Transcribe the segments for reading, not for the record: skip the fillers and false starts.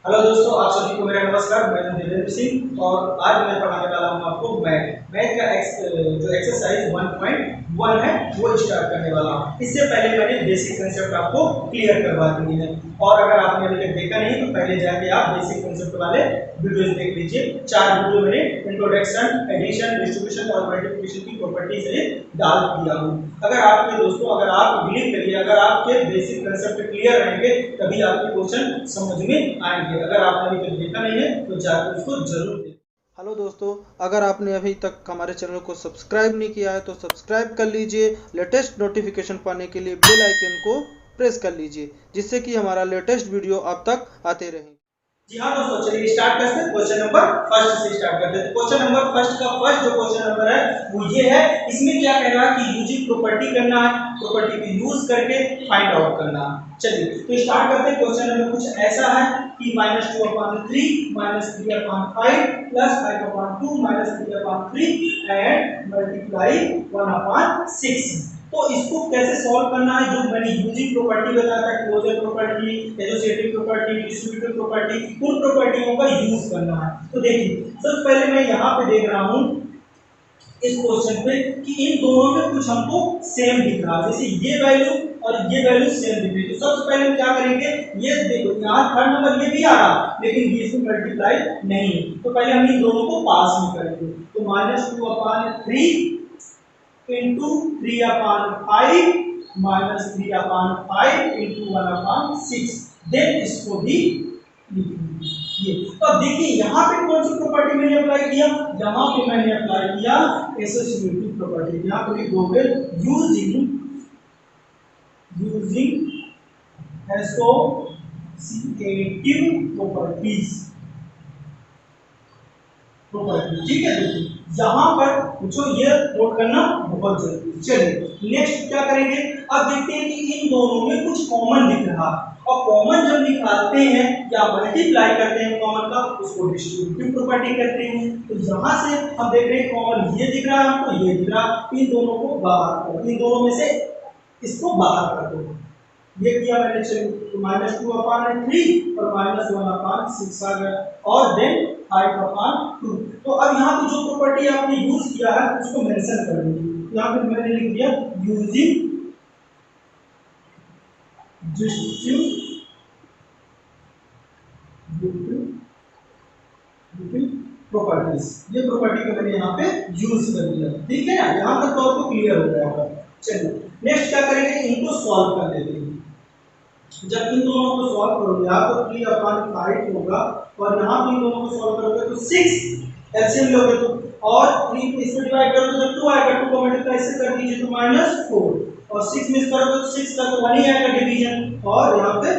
Hello दोस्तों, आप सभी को मेरा नमस्कार। मैं हूं देवेंद्र सिंह और आज मैं पढ़ाने वाला हूं आपको मैथ का जो एक्सरसाइज 1.1 है वो स्टार्ट करने वाला हूं। इससे पहले मैंने बेसिक कंसेप्ट आपको क्लियर करवा दिए हैं और अगर आपने अभी तक देखा नहीं तो पहले जाके आप बेसिक कंसेप्ट वाले वीडियोस देख लीजिए। 4 वीडियो मैंने इंट्रोडक्शन, एडिशन, डिस्ट्रीब्यूशन और मल्टीप्लिकेशन की प्रॉपर्टी से डाल दिया हूं। अगर आप बिलीव करिए, अगर आपके बेसिक कंसेप्ट क्लियर रहेंगे तभी आपके क्वेश्चन समझ में आएंगे। अगर आपने अभी तक देखा नहीं है तो जाकर उसको जरूर देखें। हेलो दोस्तों, अगर आपने अभी तक हमारे चैनल को सब्सक्राइब नहीं किया है तो सब्सक्राइब कर लीजिए। लेटेस्ट नोटिफिकेशन पाने के लिए बेल आइकन को प्रेस कर लीजिए, जिससे कि हमारा लेटेस्ट वीडियो आप तक आते रहें। जी हाँ दोस्तों, चलिए स्टार्ट करते हैं। क्वेश्चन नंबर फर्स्ट से स्टार्ट करते हैं। क्वेश्चन नंबर फर्स्ट का फर्स्ट जो क्वेश्चन नंबर है वो ये है। इसमें क्या कह रहा है कि यूजिंग प्रॉपर्टी करना है, प्रॉपर्टी को यूज करके फाइंड आउट करना है। चलिए तो स्टार्ट करते हैं। क्वेश्चन नंबर कुछ ऐसा है कि -2/3 -3/5 +5/2 -3/3 एंड मल्टीप्लाई 1/6। तो इसको कैसे सॉल्व करना है, जो मैंने यूजिंग प्रॉपर्टी बताया था, closure property, associative property, distributive property, उन प्रॉपर्टियों का यूज करना है। तो देखिए सबसे पहले मैं यहाँ पे देख रहा हूँ इस क्वेश्चन पे कि इन दोनों में कुछ हमको सेम दिख रहा है, जैसे ये वैल्यू और ये वैल्यू सेम दिख रही है। तो सबसे पहले हम क्या करेंगे, ये देखो यहाँ थर्ड नंबर ये भी आ रहा लेकिन ये इसमें मल्टीप्लाई नहीं है, तो पहले हम इन दोनों को पास में करेंगे। तो -2/3 into 3/5 -3/5 into 1/6, देन इसको भी लिखेंगे। ये तो अब देखिए यहाँ पे कौन सी प्रॉपर्टी मैंने अप्लाई किया, यहाँ पे मैंने अप्लाई किया एसोसिएटिव प्रॉपर्टी। यहाँ पे लिखोगे यूजिंग एसोसिएटिव प्रॉपर्टीज। ठीक है, देखिए यहाँ पर मुझे ये नोट करना बहुत जरूरी है। चलिए नेक्स्ट क्या करेंगे, अब देखते हैं कि इन दोनों में कुछ कॉमन दिख रहा और कॉमन जब निकालते हैं या मल्टीप्लाई करते हैं कॉमन का, उसको डिस्ट्रीब्यूटिव प्रॉपर्टी कहते हैं। तो यहाँ से हम देख रहे हैं कॉमन ये दिख रहा है हमको, ये दिख रहा, इन दोनों को बाहर करो, इन दोनों में से इसको बाहर कर दो। ये किया मैंने। चलिए तो -2/3 और -1/6 आ गया और देन 5/2। तो अब यहाँ पे जो प्रॉपर्टी आपने यूज किया है उसको मेंशन कर दीजिए। यहाँ पे मैंने लिख दिया यूजिंग प्रॉपर्टीज, ये प्रॉपर्टी को मैंने यहाँ पे यूज कर दिया। ठीक है ना, यहाँ तक तो आपको क्लियर हो गया होगा। चलिए नेक्स्ट क्या करेंगे, इनको सॉल्व कर लेते हैं। जब इन दोनों को सॉल्व करोगे आप तो 3/5 होगा और यहाँ पे इन दोनों को सॉल्व करोगे तो 6 एलसीएम लोगे तो, और 3 को इसमें डिवाइड करोगे तो 2 आएगा, 2 को मल्टीप्लाई से कर दीजिए तो -4 और 6 मिस करोगे तो 6 का तो 1 ही आएगा डिवीजन, और यहाँ पे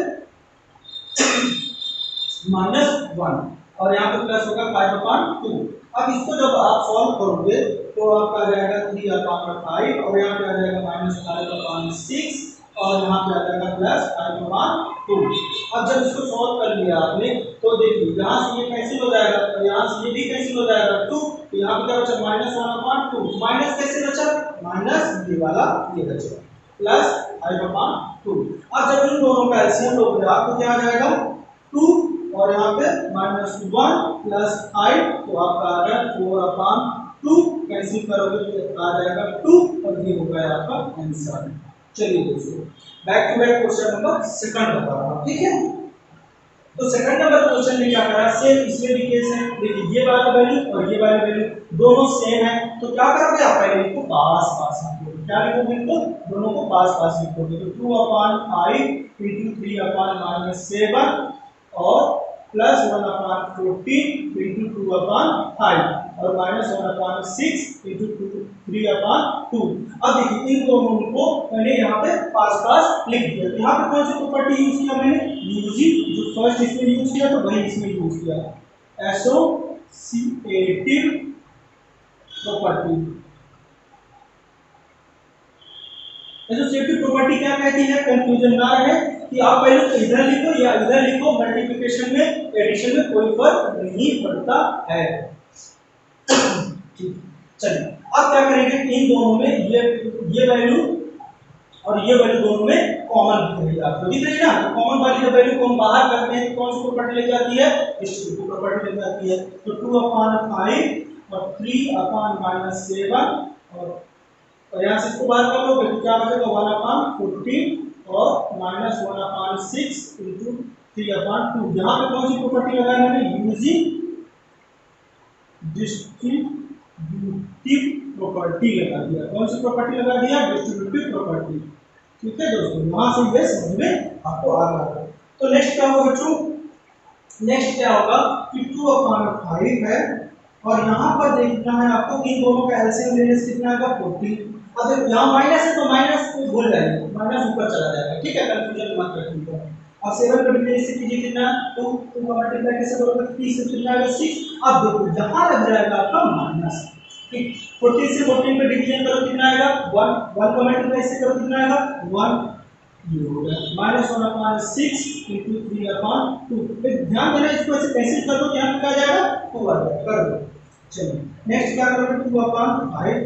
-1 और यहाँ पे प्लस होगा 5/2। अब इसको जब आप सॉल्व करोगे तो आपका आ जाएगा 3/5 और यहाँ पे आ जाएगा -5/6 और यहाँ पे आ जाएगा +5/2। अब जब इसको सॉल्व कर लिया आपने तो देखिए यहाँ से ये कैंसिल हो जाएगा और यहाँ से ये भी कैंसिल हो जाएगा 2, तो यहाँ पे क्या बचा -1/2, माइनस कैसे बचा, माइनस ये वाला ये बचा +5/2। अब जब इन दोनों का एलसीएम लोगे आपको क्या आ जाएगा 2 और यहाँ पे -1 + 5 तो आपका आ गया 4/2, कैंसिल करोगे तो आ जाएगा 2 और ये हो गया आपका आंसर। चलिए दोस्तों back to back question number second बता रहा हूं। ठीक है, तो सेकंड नंबर क्वेश्चन में क्या करा, सेम इसमें भी केस है। देखिए ये वाला वैल्यू और ये वाला वैल्यू दोनों सेम है, तो क्या करोगे आप पहले इनको पास पास लिखोगे। क्या लिखोगे, इनको दोनों को पास पास लिखोगे। तो 2/5 × 3/7 और +1/14 × 2/5 और -1/6 × 3/2। अब देखिए इन दोनों को मैंने यहाँ पे पास पास लिख दिया। यहाँ पे कौन सी प्रॉपर्टी यूज किया मैंने, यूजिंग, जो फर्स्ट इसमें यूज किया तो वही इसमें यूज किया, एसोसिएटिव प्रॉपर्टी। एसोसिएटिव प्रॉपर्टी क्या कहती है, कंफ्यूजन ना रहे कि आप पहले तो इधर लिखो या इधर लिखो, मल्टीप्लिकेशन में एडिशन में कोई फर्क नहीं पड़ता है। ठीक, चलिए अब क्या करेंगे, इन दोनों में ये वैल्यू और ये वैल्यू दोनों में कॉमन दिख रही है आपको, दिख रही है ना। तो कॉमन वाली जब वैल्यू को हम बाहर करते हैं तो कौन सी प्रॉपर्टी लेके आती है, डिस्ट्रीब्यूटिव प्रॉपर्टी लेके आती है। तो 2/5 और 3/-7 और यहाँ से इसको बाहर कर लोगे तो क्या बचेगा 1/14 और -1/6 इंटू 3/2। यहाँ पे कौन सी प्रॉपर्टी लगाई मैंने, यूजिंग डिस्ट्रीब्यूटिव प्रॉपर्टी लगा दिया। कौन सी प्रॉपर्टी लगा दिया, डिस्ट्रीब्यूटिव प्रॉपर्टी। ठीक है दोस्तों, वहां से ये समझ में आपको आ रहा है। तो नेक्स्ट क्या होगा बच्चों, नेक्स्ट क्या होगा कि 2/5 है और यहाँ पर देखना है आपको इन दोनों का एलसीएम लेने से कितना आएगा 14। अब यहाँ माइनस है तो माइनस को भूल जाएंगे, माइनस ऊपर चला जाएगा, ठीक है, कंफ्यूजन मत रखिएगा। और 7 को डिवाइड से कीजिए कितना, 2 का मल्टीप्लाई कैसे करोगे, 3 से कितना आएगा 6। अब देखो जहां लग जाएगा आपका माइनस, ठीक, 14 से 14 पे डिवीजन करो कितना आएगा 1, 1 का मल्टीप्लाई से करो कितना आएगा 1, ये हो गया -1/6 इंटू 3/2। ध्यान देना इसको ऐसे कैंसिल कर दो, यहाँ पे क्या जाएगा 2 आ जाएगा, कर दो। चलिए नेक्स्ट क्या करोगे 2/5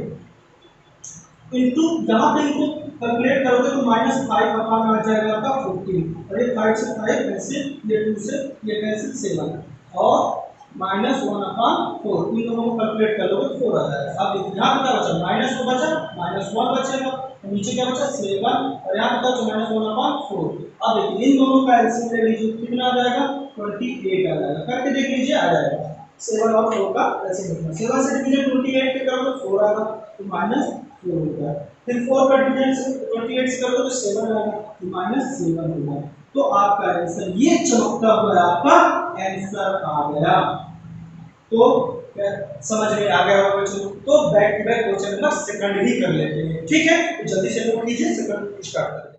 इंटू, जहां पे इनको कैलकुलेट करोगे तो -5 अपॉन आ जाएगा आपका 14 और ये 5 से 5 कैंसिल, ये 2 से ये कैंसिल 7 और -1/4 इन दोनों को कैलकुलेट कर लोगे 4 आ जाएगा। अब यहाँ पे क्या बचा, माइनस को बचा, -1 बचेगा, नीचे क्या बचा 7 और यहाँ पे बचा -1/4। अब देखिए इन दोनों का एलसीएम ले लीजिए कितना आ जाएगा 28 आ जाएगा, करके देख लीजिए आ जाएगा। 7 और 4 का एलसीएम निकालना, 7 से डिवीजन 28 पे करोगे तो 4 आएगा, तो -4 हो गया। फिर 4 का डिवीजन से 28 से करोगे तो 7 आएगा, तो -7 हो गया। तो आपका आंसर ये चमकता हुआ आपका आंसर आ गया। तो समझ में आ गया होगा बच्चों। तो back to back question number second ही कर लेते हैं, ठीक है, तो जल्दी से नोट कीजिए, सेकंड स्टार्ट करते हैं।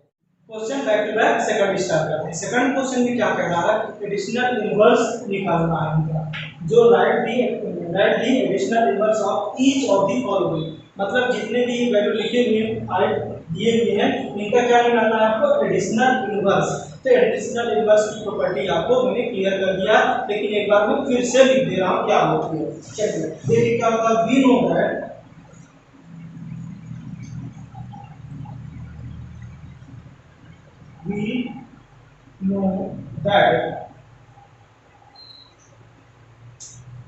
Question back to back second start करते हैं। सेकंड क्वेश्चन में क्या कह रहा है, एडिशनल इनवर्स निकालना है इनका, जो right the additional inverse of each of the following, मतलब जितने भी वैल्यू लिखे हुए दिए हुए हैं इनका क्या निकालना है आपको, एडिशनल इनवर्स। तो एडिशनल इनवर्स की प्रॉपर्टी आपको मैंने क्लियर कर दिया, लेकिन एक बार मैं फिर से लिख दे रहा हूं क्या होती है। चलिए देखिए क्या होगा, we know that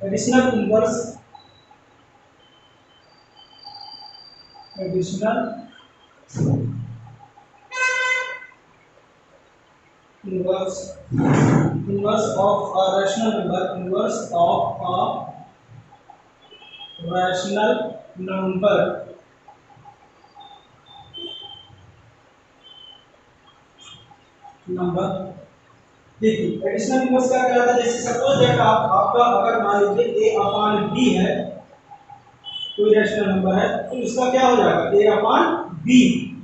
additional inverse of a rational number, inverse of a rational number देखिए एडिशनल इनवर्स क्या कहलाता है। जैसे सपोज दैट आपका अगर मान लीजिए a/b है, कोई रैशनल नंबर है तो इसका क्या हो जाएगा a/b,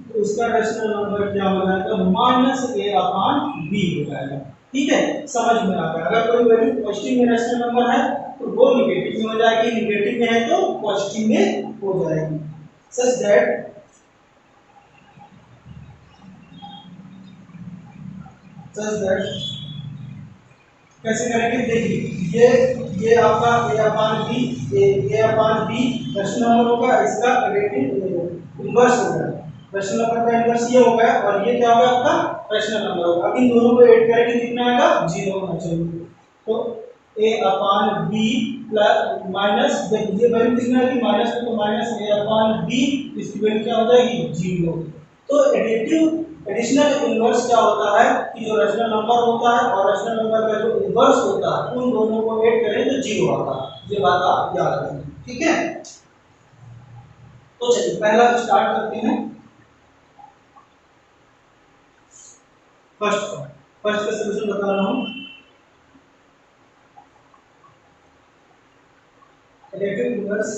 तो उसका रैशनल नंबर क्या हो जाएगा -a/b हो जाएगा। ठीक है, समझ में आ गया। अगर कोई वैल्यू पॉजिटिव में रैशनल नंबर है तो वो नेगेटिव में हो जाएगी, नेगेटिव में है तो पॉजिटिव में हो जाएगी। सच दैट कैसे करेंगे, देखिए ये आपका a/b रैशनल नंबर होगा, इसका इनवर्स होगा, रैशनल नंबर का इनवर्स ये होगा और ये क्या होगा आपका रैशनल नंबर होगा। अब इन दोनों को ऐड करेंगे कितना आएगा 0 होना चाहिए। तो a/b प्लस माइनस, ये वैल्यू कितना है माइनस, तो माइनस a/b, इसकी वैल्यू क्या हो जाएगी 0। तो एडिशनल इनवर्स क्या होता है कि जो रैशनल नंबर होता है और रैशनल नंबर का जो इनवर्स होता है उन दोनों को ऐड करें तो 0 आता है। ये बात आप याद रखें, ठीक है। तो चलिए पहला स्टार्ट करते हैं। फर्स्ट का सॉल्यूशन बता रहा हूं। रिलेटिव इनवर्स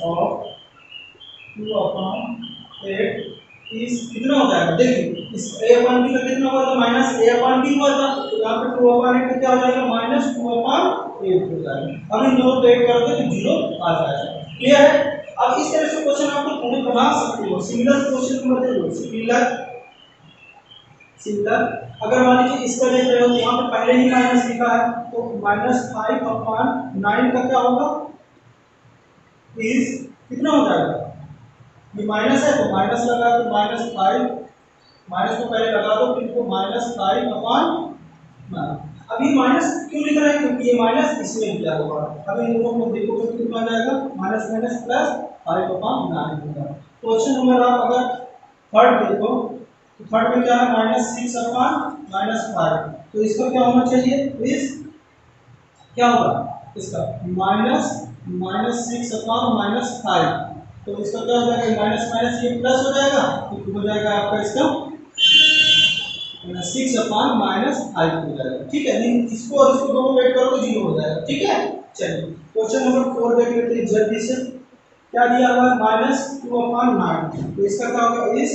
ऑफ 2/8 इस कितना हो जाएगा, देखिए इस a/b का कितना हुआ था -a/b हुआ था, तो यहाँ पे 2/8 का क्या हो जाएगा -2/8 हो जाएगा। अब इन दोनों को ऐड करोगे तो 0 आ जाएगा। क्लियर है। अब इस तरह से क्वेश्चन आपको पूरे बना सकते हो। सिमिलर क्वेश्चन नंबर देखो, सिमिलर अगर मान लीजिए इसका देख रहे हो तो यहाँ पे पहले ही माइनस लिखा है तो -5/9 का क्या होगा इज कितना हो जाएगा, ये माइनस है तो माइनस लगा तो -5 माइनस को पहले लगा दो फिर को -5/9। अभी माइनस क्यों लिख रहे हैं क्योंकि ये माइनस इसमें दिया होगा। अभी इन दोनों को देखो तो कितना आ जाएगा माइनस माइनस प्लस 5/9 होगा। क्वेश्चन नंबर आप अगर थर्ड देखो तो थर्ड में क्या है -6/-5 तो इसका क्या होना चाहिए इस क्या होगा इसका -6/-5 तो इसका क्या हो जाएगा माइनस माइनस ये प्लस हो जाएगा तो हो जाएगा आपका इसका 6/-5 हो जाएगा। ठीक है इसको और इसको दोनों वेट करो तो 0 हो जाएगा। ठीक है चलिए क्वेश्चन नंबर 4 देख लेते हैं जल्दी से। क्या दिया हुआ है -2/9 तो इसका क्या होगा इस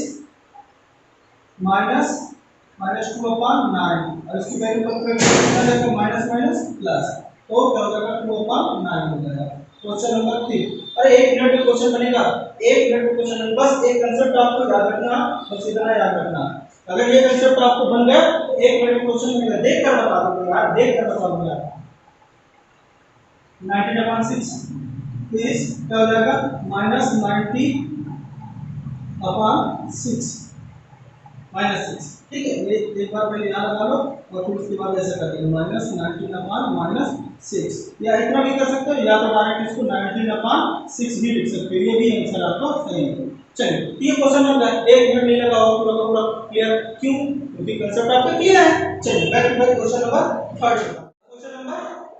-2/9 और इसकी वैल्यू पर कितना जाएगा माइनस माइनस प्लस तो क्या हो जाएगा 2/9 हो जाएगा। क्वेश्चन नंबर 3 अरे 1 मिनट में क्वेश्चन बनेगा 1 मिनट में क्वेश्चन बनेगा बस एक कांसेप्ट आपको याद रखना बस इतना याद रखना। अगर ये कांसेप्ट आपको बन गया तो 1 मिनट में क्वेश्चन बनेगा देख कर बता दूंगा यार देख कर बता दूंगा। 19/6 इज क्या हो जाएगा -90/6 -6 ठीक है ये एक बार पहले याद लगा लो और फिर उसके बाद ऐसा कर देंगे -19/6 या इतना भी कर सकते हो या तो डायरेक्ट इसको 19/6 भी लिख सकते हो ये भी आंसर आपका सही है। चलिए ये क्वेश्चन नंबर 1 मिनट नहीं लगा होगा पूरा पूरा क्लियर क्यों क्योंकि कांसेप्ट आपका क्लियर है। चलिए back to back question number 3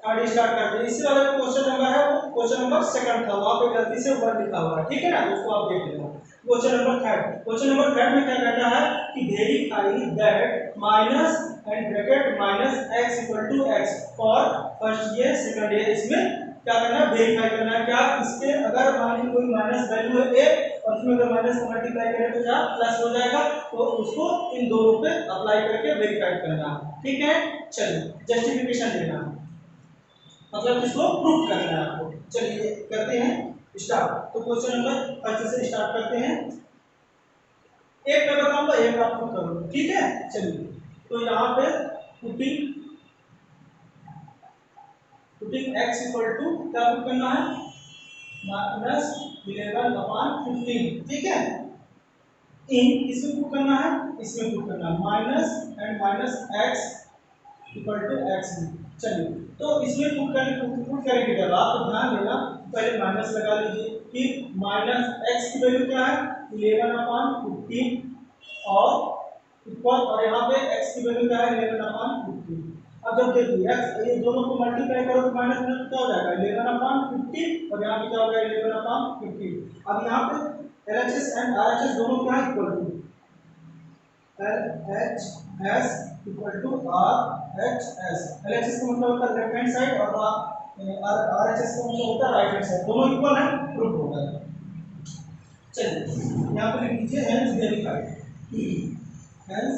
third start करते हैं। इससे वाला क्वेश्चन नंबर है वो क्वेश्चन नंबर सेकंड था वहां पे गलती से 1 लिखा हुआ है ठीक है ना उसको आप देख लेना। क्वेश्चन नंबर 3 में क्या कहता है कि verify that minus and bracket -x = x for first year second year. इसमें क्या करना है वेरीफाई करना है क्या इसके अगर मान लीजिए कोई माइनस वैल्यू है a और उसमें अगर माइनस को मल्टीप्लाई करें तो क्या प्लस हो जाएगा तो उसको इन दोनों पे अप्लाई करके वेरीफाई करना है। ठीक है चलिए जस्टिफिकेशन देना मतलब इसको प्रूफ करना है आपको। चलिए करते हैं स्टार्ट। तो क्वेश्चन नंबर फर्स्ट से स्टार्ट करते हैं। एक मैं बताऊंगा एक आप खुद करोगे ठीक है। चलिए तो यहाँ पे पुटिंग x इक्वल टू क्या पुट करना है -11/15 ठीक है इन इसमें पुट करना है इसमें पुट करना है minus and minus x equal to x। चलिए तो इसमें पुट करेंगे जब आप तो ध्यान देना पहले माइनस लगा लीजिए फिर माइनस x की वैल्यू क्या है 11/15 और इक्वल और यहाँ पे x की वैल्यू क्या है 11/15। अब जब देखिए x ये दोनों को मल्टीप्लाई करो तो माइनस में क्या हो जाएगा 11/15 और यहाँ पे क्या हो जाएगा 11/15। अब यहाँ पे LHS एंड RHS दोनों क्या है equal to LHS equal to RHS। LHS का मतलब होता है लेफ्ट हैंड साइड और RHS का मतलब होता है राइट हैंड साइड दोनों इक्वल है प्रूफ होगा। चलिए यहाँ पे लिख दीजिए हेंस वेरीफाइड हेंस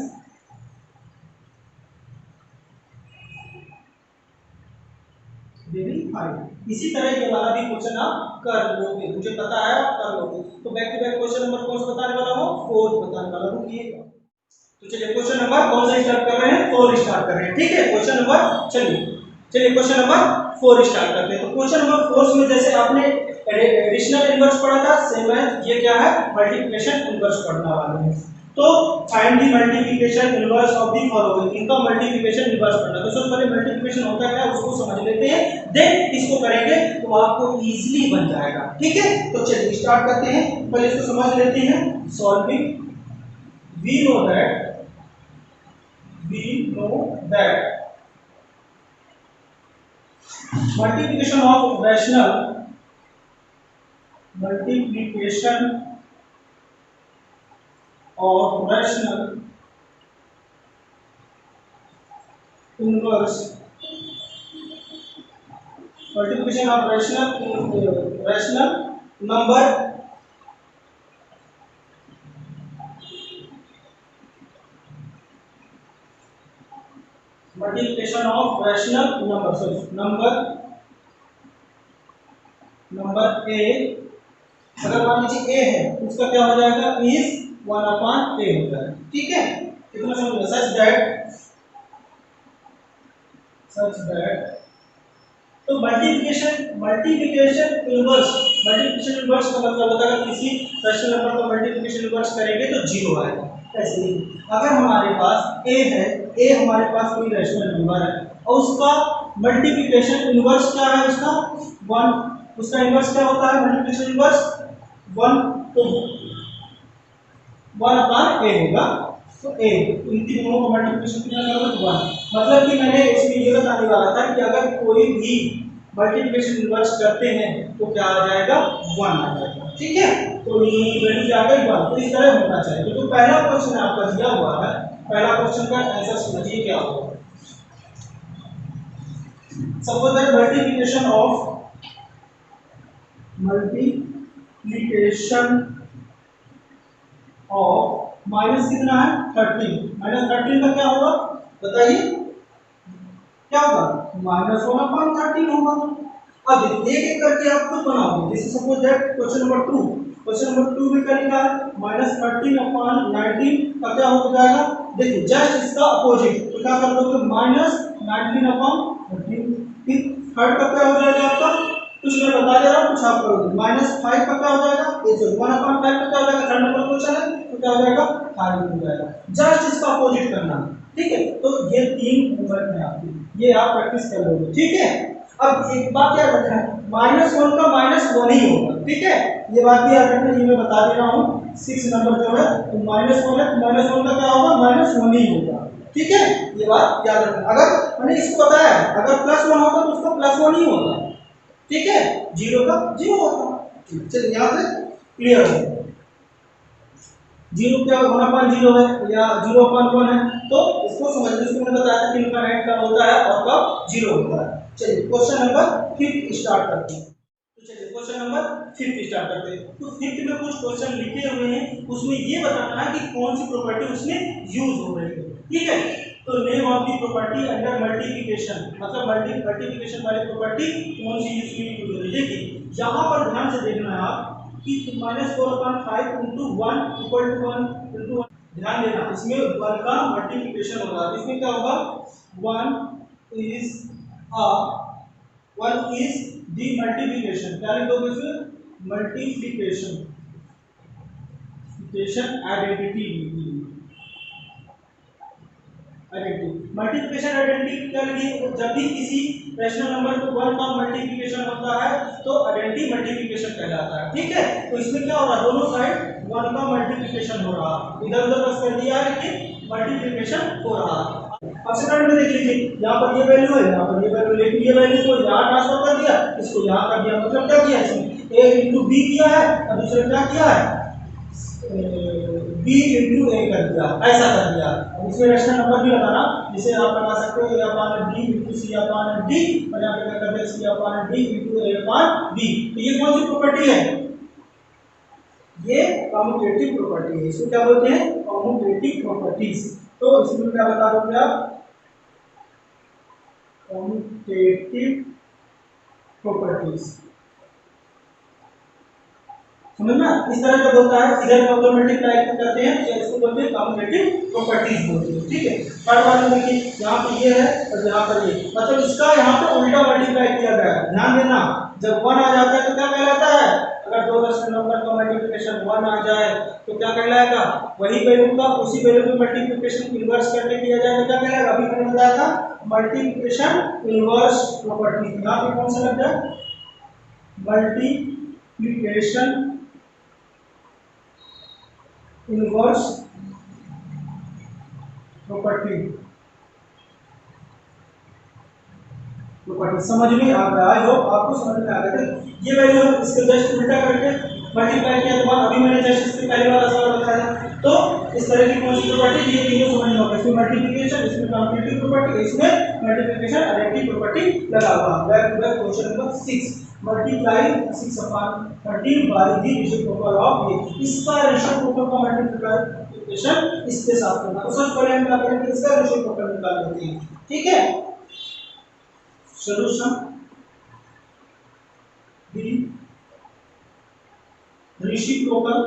वेरीफाइड। इसी तरह ये वाला भी क्वेश्चन आप कर लोगे मुझे पता है आप कर लोगे। तो back to back question number कौन सा बताने वाला हूँ 4 बताने वाला हूँ ये। तो चलिए क्वेश्चन नंबर कौन सा स्टार्ट कर रहे हैं 4 स्टार्ट कर रहे हैं ठीक है। क्वेश्चन नंबर चलिए क्वेश्चन नंबर 4 स्टार्ट करते हैं। तो क्वेश्चन नंबर 4 में जैसे आपने एडिशनल इनवर्स पढ़ा था सेम है ये क्या है मल्टीप्लिकेशन इनवर्स पढ़ना वाले हैं। तो find the multiplication inverse of the following इनका मल्टीप्लिकेशन इनवर्स पढ़ना। तो सबसे पहले मल्टीप्लिकेशन होता है उसको समझ लेते हैं देन इसको करेंगे तो आपको इजीली बन जाएगा ठीक है। तो चलिए स्टार्ट करते हैं पहले इसको समझ लेते हैं solving we know that multiplication of rational inverse multiplication of rational number multiplication of rational number sorry number a अगर मान लीजिए a है उसका क्या हो जाएगा is 1/a होता है ठीक है। कितना समझ सच दैट तो मल्टीप्लिकेशन इनवर्स का मतलब होता है किसी रैशनल नंबर का मल्टीप्लिकेशन इनवर्स करेंगे तो जीरो आएगा। ऐसे ही अगर हमारे पास ए है, ए हमारे पास कोई रैशनल नंबर है और उसका मल्टीप्लिकेशन इनवर्स क्या है, उसका 1, उसका इनवर्स क्या होता है मल्टीप्लिकेशन इनवर्स 1, तो 1 अपॉन ए होगा। तो ए इन तीनों का मल्टीप्लिकेशन कितना करोगे 1। मतलब कि मैंने इसमें ये बताने वाला था कि अगर कोई भी मल्टीप्लिकेशन इनवर्स करते हैं तो क्या आ जाएगा 1 आ जाएगा। ठीक है, तो ये वैल्यू क्या आ गई 1। तो इस तरह होना चाहिए। तो पहला क्वेश्चन आपका दिया हुआ है, पहला क्वेश्चन का आंसर समझिए क्या होगा। Suppose that multiplication of minus कितना है 13, -13 का क्या होगा बताइए, क्या होगा -1/13 होगा। अब एक एक करके आप खुद बनाओगे। जैसे सपोज दैट क्वेश्चन नंबर 2 में क्या लिखा है -13/19 का क्या हो जाएगा। देखिए जस्ट इसका अपोजिट, तो क्या कर दोगे -19/13। फिर थर्ड का क्या हो जाएगा आपका, कुछ मैं बता दे रहा हूँ कुछ आप करोगे। -5 का क्या हो जाएगा, ये जो 1/5 का क्या हो जाएगा, थर्ड नंबर क्वेश्चन है तो क्या हो जाएगा 5 हो जाएगा। जस्ट इसका अपोजिट करना है। ठीक है, तो ये 3 होमवर्क है आपके, ये आप प्रैक्टिस कर लोगे। ठीक है, अब एक बात याद रखना, -1 का -1 ही होगा। ठीक है, ये बात भी याद रखना, ये मैं बता दे रहा हूँ 6 नंबर जो है तो -1 है, -1 का क्या होगा -1 ही होगा। ठीक है, ये बात याद रखना। अगर मैंने इसको बताया अगर +1 होगा तो उसका +1 ही होगा। ठीक है, 0 का 0 होगा। चलिए यहाँ से क्लियर हो, 0 क्या 1/0 है या 0/1 है, तो इसको समझने इसको मैंने बताया था कि इनका नेट कब होता है और कब 0 होता है। चलिए क्वेश्चन नंबर 5 स्टार्ट करते हैं। तो चलिए क्वेश्चन नंबर 5 स्टार्ट करते हैं। तो 5 में कुछ क्वेश्चन लिखे हुए हैं, उसमें ये बताना है कि कौन सी प्रॉपर्टी उसमें यूज हो रही है। ठीक है, तो name of the property under multiplication, मतलब मल्टीप्लिकेशन वाली प्रॉपर्टी कौन सी यूज हो रही है। देखिए यहाँ पर ध्यान से देखना है आप कि -4/5 इंटू 1 इक्वल टू 1 इंटू 1। ध्यान देना इसमें 1 का मल्टीप्लिकेशन हो रहा है। इसमें क्या होगा 1 is a 1 is the multiplication, क्या लिख दोगे इसमें मल्टीप्लिकेशन आइडेंटिटी। मल्टीप्लिकेशन आइडेंटिटी क्या लिखी, जब भी किसी रैशनल नंबर को 1 का मल्टीप्लिकेशन होता है तो आइडेंटिटी मल्टीप्लिकेशन कहलाता है। ठीक है, तो इसमें क्या हो रहा है दोनों साइड 1 का मल्टीप्लिकेशन हो रहा है, इधर उधर बस कर दिया है लेकिन मल्टीप्लिकेशन हो रहा है। अब सेकंड में देख लीजिए, यहाँ पर ये वैल्यू है, यहाँ पर ये वैल्यू, लेकिन ये वैल्यू को यहाँ ट्रांसफर कर दिया, इसको यहाँ कर दिया। मतलब क्या किया इसमें a इंटू बी किया है और दूसरे क्या किया है b इंटू a कर दिया, ऐसा कर दिया। अब इसमें रैशनल नंबर भी लगाना, जिसे आप लगा सकते हो a upon d into c upon d, और यहाँ पे क्या करते हैं c upon d into a upon b। तो ये कौन सी प्रॉपर्टी है, ये कम्यूटेटिव प्रॉपर्टी है। इसको क्या बोलते हैं कम्यूटेटिव प्रॉपर्टीज। तो इसमें क्या बता दोगे आप कम्यूटेटिव प्रॉपर्टीज। समझना इस तरह का होता है, इधर का अगर मल्टीप्लाई करते हैं तो इसको बोलते हैं कम्यूटेटिव प्रॉपर्टीज बोलते हैं। ठीक है, थर्ड वाले में देखिए यहाँ पे ये है और यहाँ पर ये, मतलब इसका यहाँ पे उल्टा मल्टीप्लाई किया गया है। ध्यान देना जब 1 आ जाता है तो क्या कहलाता है, अगर दो रैशनल नंबर का मल्टीप्लिकेशन 1 आ जाए तो क्या कहलाएगा, वही वैल्यू का उसी वैल्यू का मल्टीप्लिकेशन इनवर्स करके किया जाए तो क्या कहलाएगा। अभी मैंने बताया था मल्टीप्लिकेशन इनवर्स प्रॉपर्टी, यहाँ पे कौन सा लग जाए मल्टीप्लिकेशन इनवर्स प्रॉपर्टी। समझ में आ रहा है, होप आपको समझ में आ रहा है। ये वैल्यू इसके जस्ट उल्टा करके मल्टीप्लाई किया तो अभी मैंने जस्ट इसके पहले वाला सवाल बताया। तो इस तरह की कौन सी प्रॉपर्टी, ये तीनों समझ में होगा। इसमें मल्टीप्लिकेशन, इसमें कम्यूटेटिव प्रॉपर्टी, इसमें मल्टीप्लिकेशन आइडेंटिटी प्रॉपर्टी लगा हुआ है। Back to back question number 6, multiply 6/13 by the reciprocal of ये, इसका रेशिप्रोकल का मल्टीप्लिकेशन इसके साथ करना। तो सबसे पहले हम क्या करेंगे, इसका रेशिप्रोकल निकाल लेते हैं। ठीक है, solution the reciprocal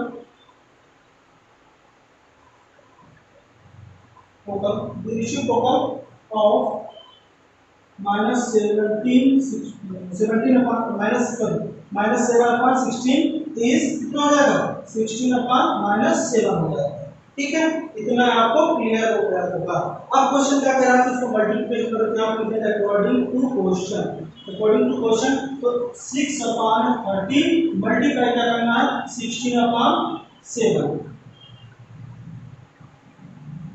total, the ratio total of minus 17 upon minus 7 upon 16 is कितना हो जाएगा 16 अपॉन माइनस 7 हो जाएगा। ठीक है, इतना आपको क्लियर हो गया होगा। अब क्वेश्चन क्या कह रहा है, इसको मल्टीप्लिकेशन करो, क्या लिखते हैं अकॉर्डिंग टू क्वेश्चन। तो 6 अपॉन 30 मल्टीप्लाई क्या करना है 16 अपॉन 7।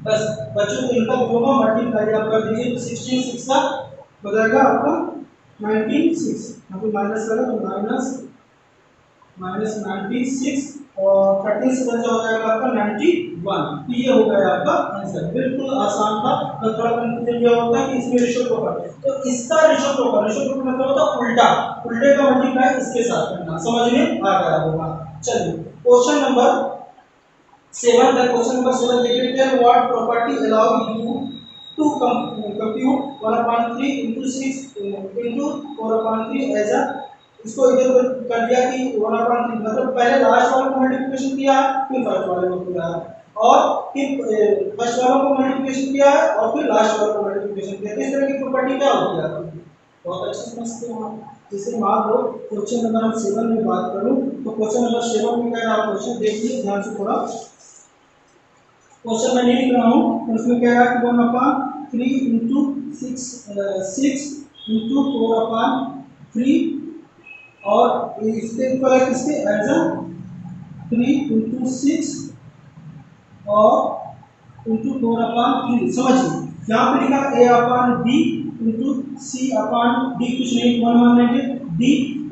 बस बच्चों को इनका दोनों मल्टीप्लाई आप कर दीजिए तो 16 6 का हो जाएगा आपका 96, यहाँ पे माइनस करो तो माइनस 96 और 30 से बचा हो जाएगा आपका 91। तो ये हो गया आपका आंसर, बिल्कुल आसान था। तो थोड़ा कंफ्यूजन ये होता है कि इसमें रेशियो प्रॉपर, तो इसका रेशियो प्रॉपर मतलब होता है उल्टा, उल्टे का मल्टीप्लाई इसके साथ करना, समझ में आ गया होगा। चलिए क्वेश्चन नंबर 7 का क्वेश्चन नंबर 7 देखिए, what property allow you to compute 1/3 into 6 into 4/3 as a, इसको इधर उधर कर दिया कि 1/3 मतलब पहले लास्ट वाले को मल्टीप्लिकेशन किया फिर फर्स्ट वाले को किया और फिर फर्स्ट वाले को मल्टीप्लिकेशन किया और फिर लास्ट वाले को मल्टीप्लिकेशन किया। इस तरह की प्रॉपर्टी क्या होती है आपकी, बहुत अच्छे समझते हो आप। जैसे मान लो क्वेश्चन नंबर 7 में बात करूं तो क्वेश्चन नंबर 7 में क्या है, आप क्वेश्चन देखिए ध्यान से थोड़ा। क्वेश्चन मैं नहीं लिख रहा हूँ, उसमें कह रहा है कि 1/3 इंटू 6 इंटू 4/3 और इसके ऊपर है किसके एज अ 3 इंटू 6 और इंटू 4/3। समझिए यहाँ पे लिखा a/b इंटू c/d, कुछ नहीं 1 मान लेंगे d,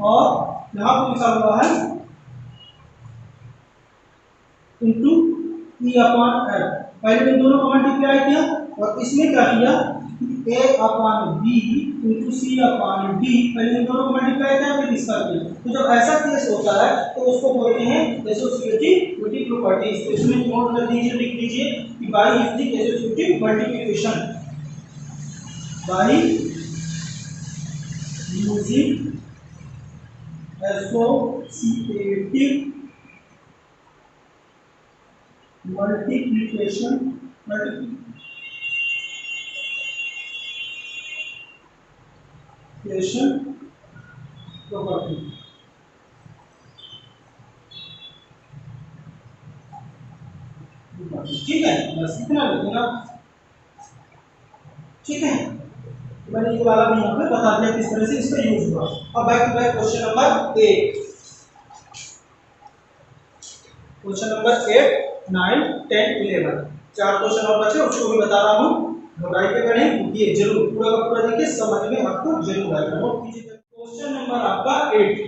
और यहाँ पे लिखा हुआ है इंटू e/f। पहले इन दोनों को मल्टीप्लाई किया और इसमें क्या किया a/b इंटू c/d, पहले इन दोनों को मल्टीप्लाई किया फिर इसका किया। तो जब ऐसा केस होता है तो उसको बोलते हैं एसोसिएटिव प्रॉपर्टीज। इसमें नोट कर दीजिए, लिख दीजिए कि by using associative multiplication, by using associative multiplication property. ठीक है, बस इतना लिखना। ठीक है, मैंने ये वाला भी यहाँ पे बता दिया किस तरह से इसका यूज हुआ। अब back to back question number 8, question number 8 9 10 11 चार क्वेश्चन और बचे, उसको भी बता रहा हूँ, घबराई के करें ये जरूर पूरा का पूरा देखिए, समझ में आपको जरूर आएगा। नोट कीजिए क्वेश्चन नंबर आपका 8।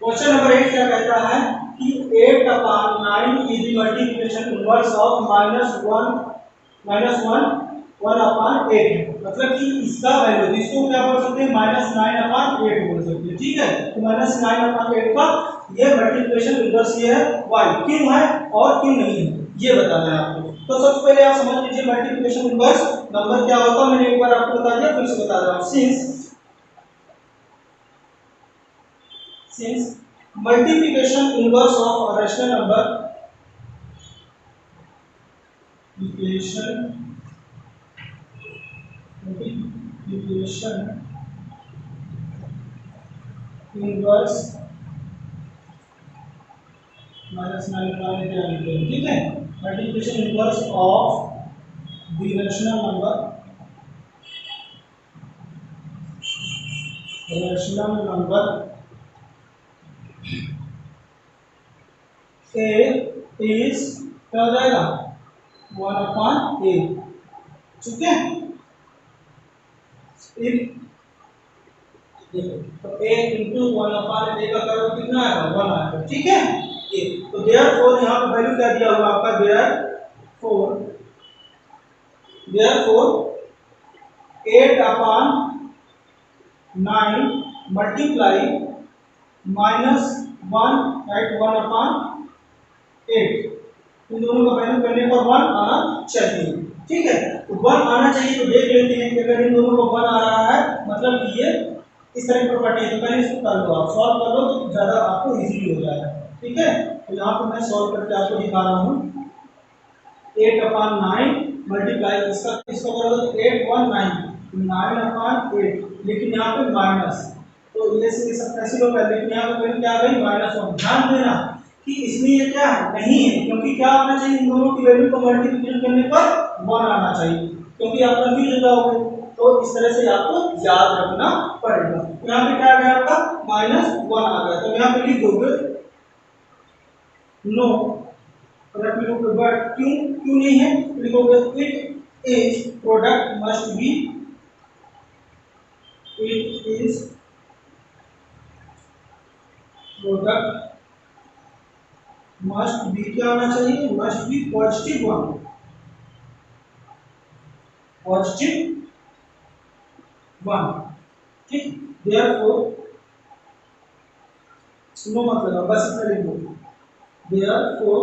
क्वेश्चन नंबर 8 क्या कहता है कि 8/9 is the multiplication inverse of -1/8, मतलब कि इसका वैल्यू, इसको क्या बोल सकते हैं -9/8 बोल सकते हैं। ठीक है, तो -9/8 का ये मल्टीप्लिकेशन इनवर्स ये है y, क्यों है और क्यों नहीं है ये बताना है आपको। तो सबसे पहले आप समझ लीजिए मल्टीप्लिकेशन इनवर्स नंबर क्या होता है, मैंने एक बार आपको बता दिया फिर से बता रहा हूं। Since multiplication inverse of a rational number, multiplication inverse -9/8, ठीक है, multiplication inverse of the rational number a is क्या हो जाएगा 1/a। ठीक है, तो a इंटू 1/a का करो कितना आएगा 1 आएगा। ठीक है, ये तो देयरफॉर यहाँ पे वैल्यू क्या दिया हुआ आपका, देयरफॉर 8/9 मल्टीप्लाई -1 राइट 1/8, इन दोनों का वैल्यू करने पर 1 आना चाहिए। ठीक है, तो 1 आना चाहिए, तो देख लेते हैं कि अगर इन दोनों को 1 आ रहा है मतलब कि ये इस तरह की प्रॉपर्टी है। तो पहले इसको कर लो, आप सॉल्व कर लो तो ज़्यादा आपको इजीली हो जाएगा। ठीक है, तो यहाँ पर मैं सॉल्व करके आपको दिखा रहा हूँ 8/9 मल्टीप्लाई इसका करोगे तो 8 1 9 9 अपॉन 8, लेकिन यहाँ पे माइनस, तो ये से ये सब कैंसिल होगा, लेकिन यहाँ पे वैल्यू क्या आ गई -1। ध्यान देना कि इसमें ये क्या नहीं है, क्योंकि क्या आना चाहिए, इन दोनों की वैल्यू को मल्टीप्लिकेशन करने पर 1 आना चाहिए, क्योंकि आप कंफ्यूज हो जाओगे। तो इस तरह से आपको याद रखना पड़ेगा। यहाँ पे क्या आ गया आपका -1 आ गया, तो यहाँ पे लिख दोगे नो, रख लोगे, बट क्यों क्यों नहीं है, लिखोगे it is product must be, it is product must be, क्या होना चाहिए, मस्ट बी पॉजिटिव 1, पॉजिटिव 1, ठीक। देयरफॉर सुनो मत लगा, बस इतना लिख दो, therefore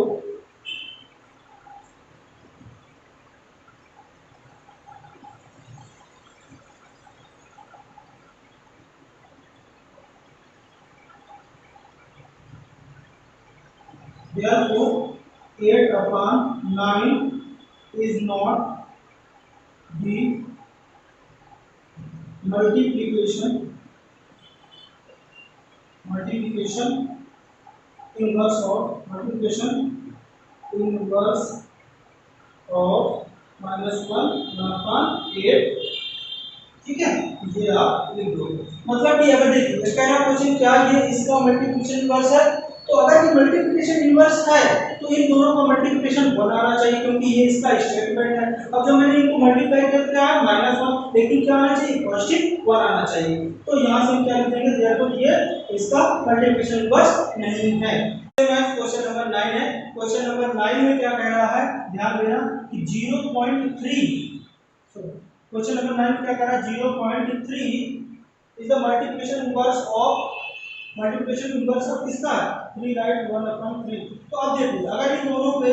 therefore 8 upon 9 is not the multiplication inverse of -1 upon 8, ठीक है। ये आप लिख दो, मतलब कि अगर देखिए इसका ना क्वेश्चन क्या ये इसका मल्टीप्लिकेशन इनवर्स है, तो अगर ये मल्टीप्लिकेशन इनवर्स है तो इन दोनों का मल्टीप्लिकेशन बनाना चाहिए, क्योंकि ये इसका स्टेटमेंट है। अब जब मैंने इनको मल्टीप्लाई कर दिया है -1, लेकिन क्या आना चाहिए, पॉजिटिव 1 आना चाहिए, तो यहां से हम क्या लिख देंगे, देयरफॉर ये इसका मल्टीप्लिकेशन इनवर्स नहीं है। क्वेश्चन नंबर 9 है। क्वेश्चन नंबर 9 में क्या कह रहा है, ध्यान देना कि 0.3, क्वेश्चन नंबर 9 क्या कह रहा है, 0.3 is the multiplication inverse of किसका, 3, राइट, 1/3। तो अब देखिए अगर इन दोनों पे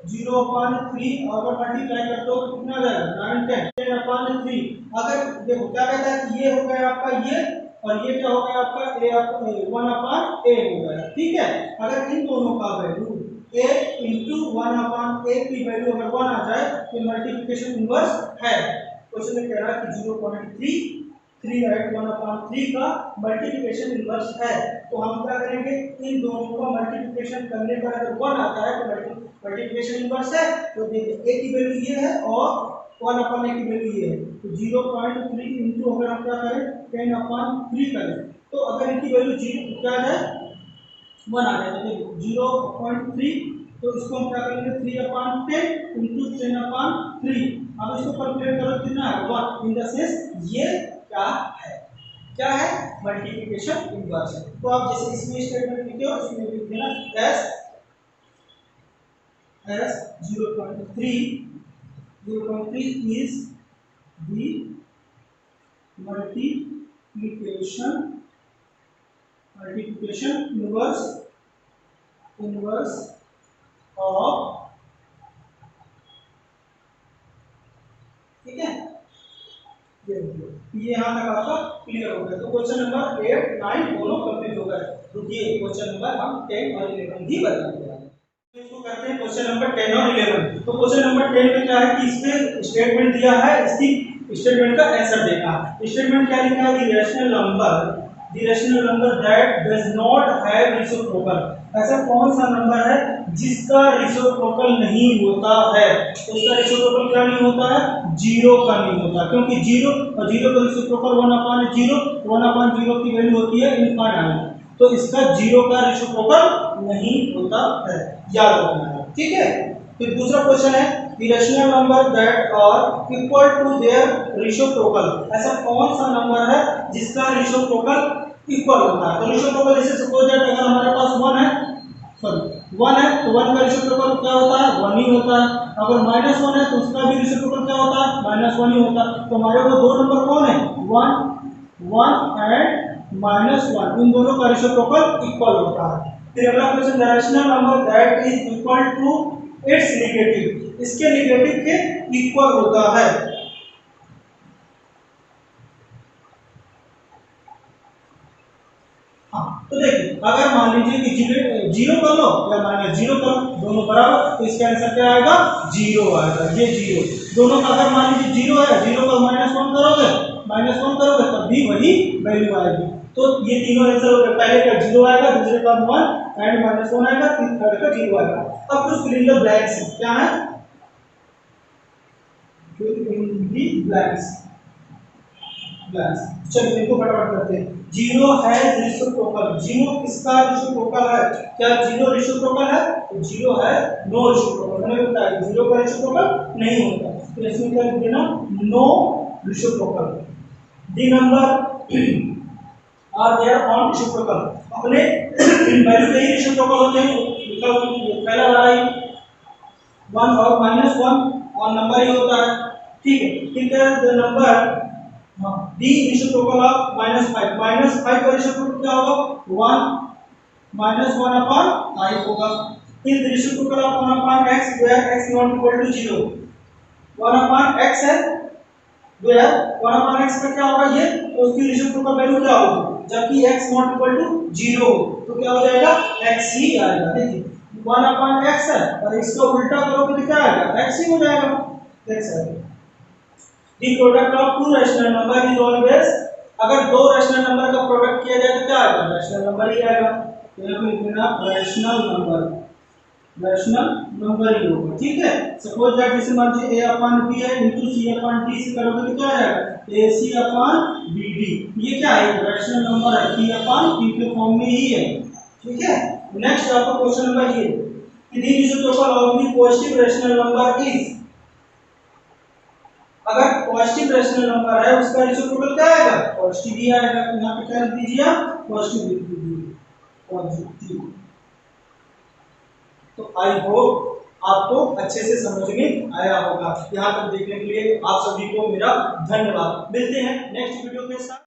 0/3 और मल्टीप्लाई करते हो तो कितना आ जाएगा, 9 10 10/3। अगर देखो क्या कहता है कि ये हो गया आपका ये, और ये क्या हो गया आपका a 1/a हो गया, ठीक है। अगर इन दोनों का वैल्यू a × 1/a की वैल्यू अगर 1 आ जाए तो मल्टीप्लिकेशन इनवर्स है। क्वेश्चन में कह रहा है कि 0.3 राइट 1/3 का मल्टीप्लिकेशन इनवर्स है, तो हम क्या करेंगे, इन दोनों का मल्टीप्लिकेशन करने पर अगर 1 आता है तो मल्टीप्लिकेशन इनवर्स है, तो देखिए a की वैल्यू ये है और 1/a की वैल्यू ये है, तो 0.3 इंटू अगर हम क्या करें 10/3 करें, तो अगर इनकी वैल्यू 0 क्या है 1 आ जाए, तो देखो 0.3, तो इसको हम क्या करेंगे 3/10 इंटू 10/3। अब इसको कैलकुलेट करो कितना है 1, इन द सेंस ये क्या है मल्टीप्लिकेशन इनवर्स है। तो आप जैसे इसमें स्टेटमेंट लिखे हो इसमें लिख देना s 0.3 is the multiplication inverse of, ठीक है। ये यहाँ तक आपका क्लियर हो गया। तो क्वेश्चन नंबर 8 9 दोनों कंप्लीट हो गए। रुकिए क्वेश्चन नंबर हम 10 और 11 भी बताएंगे। इसको करते हैं क्वेश्चन नंबर 10 और 11। तो क्वेश्चन नंबर 10 में क्या है कि इसमें स्टेटमेंट दिया है, इसकी स्टेटमेंट का आंसर देखा। स्टेटमेंट क्या लिखा है, the rational number that does not have reciprocal, ऐसा कौन सा नंबर है जिसका रेसिप्रोकल नहीं होता है। तो उसका रेसिप्रोकल क्या नहीं होता है, 0 का नहीं होता, क्योंकि 0 और 0 का रेसिप्रोकल 1/0, 1/0 की वैल्यू होती है इनफाइनाइट, तो इसका 0 का रेसिप्रोकल नहीं होता है, याद रखना है, ठीक है। फिर दूसरा क्वेश्चन है the rational number that are equal to their reciprocal, ऐसा कौन सा नंबर है जिसका रेसिप्रोकल इक्वल होता है। तो रेसिप्रोकल जैसे सपोज दैट अगर हमारे पास 1 है, सॉरी 1 है तो 1 का रेसिप्रोकल क्या होता है, 1 ही होता है। अगर -1 है तो उसका भी रेसिप्रोकल क्या होता है, -1 ही होता है। तो हमारे पास दो नंबर कौन है, 1 एंड -1, इन दोनों का रेसिप्रोकल इक्वल होता है। फिर अगला question, the rational number that is equal to its negative, इसके नेगेटिव के इक्वल होता है। हाँ तो देखिए अगर मान लीजिए कि जीरो कर लो या माइनस जीरो कर लो, दोनों बराबर, तो इसका आंसर क्या आएगा, जीरो आएगा। ये जीरो दोनों का अगर मान लीजिए जीरो है, जीरो का -1 करोगे तब भी वही वैल्यू आएगी। तो ये तीनों आंसर हो गए, पहले का जीरो आएगा, दूसरे का 1 एंड -1 आएगा, थर्ड का जीरो आएगा। अब कुछ फिल इन द ब्लैंक्स है, क्या है, फिल इन द ब्लैंक्स। चलिए इनको फटाफट करते हैं। जीरो है रेसिप्रोकल, जीरो किसका रेसिप्रोकल है, क्या जीरो रेसिप्रोकल है, तो जीरो है नो रेसिप्रोकल। मैंने बताया जीरो का रेसिप्रोकल नहीं होता, तो इसमें क्या लिख देना, no reciprocal. The number are their own reciprocal, अपने वैल्यू के ही रेसिप्रोकल होते हैं, लिखा पहला वाला ही 1 और -1 और नंबर ही होता है, ठीक है। फिर the number D reciprocal of -5 का रेसिप्रोकल क्या होगा, 1 -1 अपॉन 5 होगा। फिर the reciprocal of 1 upon x where x not equal to 0, 1 upon x है वेयर 1 अपॉन x का क्या होगा ये, तो उसकी रेसिप्रोकल वैल्यू क्या होगी, जबकि x नॉट इक्वल टू 0 तो क्या हो जाएगा, x ही आएगा। देखिए 1 अपॉन x है और इसका उल्टा करोगे तो क्या आएगा, x ही हो जाएगा, x आएगा। The product of two rational number is always, अगर दो रैशनल नंबर का प्रोडक्ट किया जाए तो क्या आएगा, रैशनल नंबर ही आएगा। तो यहाँ पे लिखना रैशनल नंबर ही होगा, ठीक है। सपोज दैट जैसे मान लीजिए a अपॉन b है इनटू c अपॉन d से करोगे तो क्या आएगा, ac अपॉन bd, ये क्या है, रैशनल नंबर है, p अपॉन p के फॉर्म में ही है, ठीक है। नेक्स्ट आपका क्वेश्चन नंबर ये कि the reciprocal of the positive rational number is, अगर पॉजिटिव रैशनल नंबर है उसका रेसिप्रोकल क्या आएगा, पॉजिटिव ही आएगा। तो यहाँ पे क्या लिख दीजिए आप, पॉजिटिव लिख दीजिए, पॉजिटिव। तो आई होप आपको अच्छे से समझ में आया होगा। यहाँ तक देखने के लिए आप सभी को मेरा धन्यवाद। मिलते हैं नेक्स्ट वीडियो के साथ।